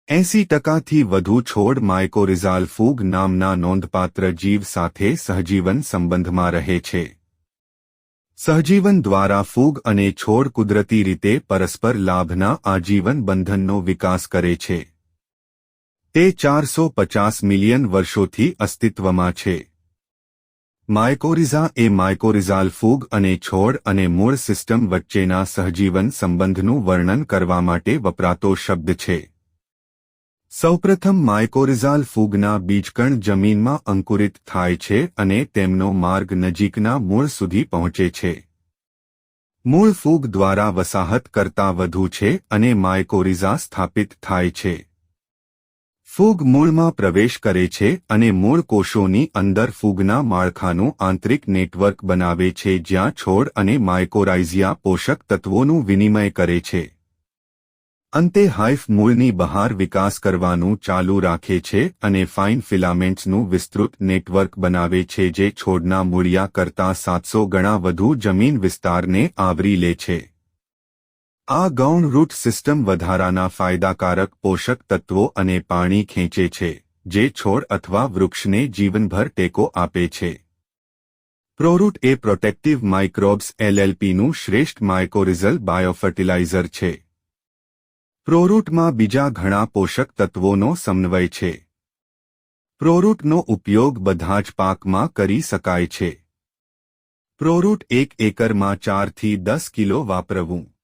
80%થી વધુ છોડ માયકોરિઝાલ ફૂગ નામના નોંધપાત્ર જીવ સાથે સહજીવન સંબંધમાં રહે છે. સહજીવન દ્વારા ફૂગ અને છોડ કુદરતી રીતે પરસ્પર લાભના આજીવન બંધનનો વિકાસ કરે છે. તે 450 મિલિયન વર્ષોથી અસ્તિત્વમાં છે. માયકોરિઝા એ માયકોરિઝાલ ફૂગ અને છોડ અને મૂળ સિસ્ટમ વચ્ચેના સહજીવન સંબંધનું વર્ણન કરવા માટે વપરાતો શબ્દ છે. સૌપ્રથમ માયકોરિઝાલ ફૂગના બીજકણ જમીનમાં અંકુરિત થાય છે અને તેમનો માર્ગ નજીકના મૂળ સુધી પહોંચે છે. મૂળ ફૂગ દ્વારા વસાહત કરતાં વધુ છે અને માયકોરિઝા સ્થાપિત થાય છે. ફૂગ મૂળમાં પ્રવેશ કરે છે અને મૂળ કોષોની અંદર ફૂગના માળખાનું આંતરિક નેટવર્ક બનાવે છે જ્યાં છોડ અને માયકોરાઇઝિયા પોષક તત્વોનું વિનિમય કરે છે. અંતે હાઇફ મૂળની બહાર વિકાસ કરવાનું ચાલુ રાખે છે અને ફાઇન ફિલામેન્ટ્સનું વિસ્તૃત નેટવર્ક બનાવે છે જે છોડના મૂળિયા કરતાં 700 ગણા વધુ જમીન વિસ્તારને આવરી લે છે. આ ગૌણ રૂટ સિસ્ટમ વધારાના ફાયદાકારક પોષક તત્વો અને પાણી ખેંચે છે જે છોડ અથવા વૃક્ષને જીવનભર ટેકો આપે છે. પ્રોરૂટ એ પ્રોટેક્ટિવ માઇક્રોબ્સ એલએલપીનું શ્રેષ્ઠ માયકોરિઝલ બાયોફર્ટિલાઇઝર છે. પ્રોરૂટમાં બીજા ઘણા પોષક તત્વોનો સમન્વય છે. પ્રોરૂટનો ઉપયોગ બધા જ પાકમાં કરી શકાય છે. પ્રોરૂટ 1 એકરમાં 4 થી 10 કિલો વાપરવું.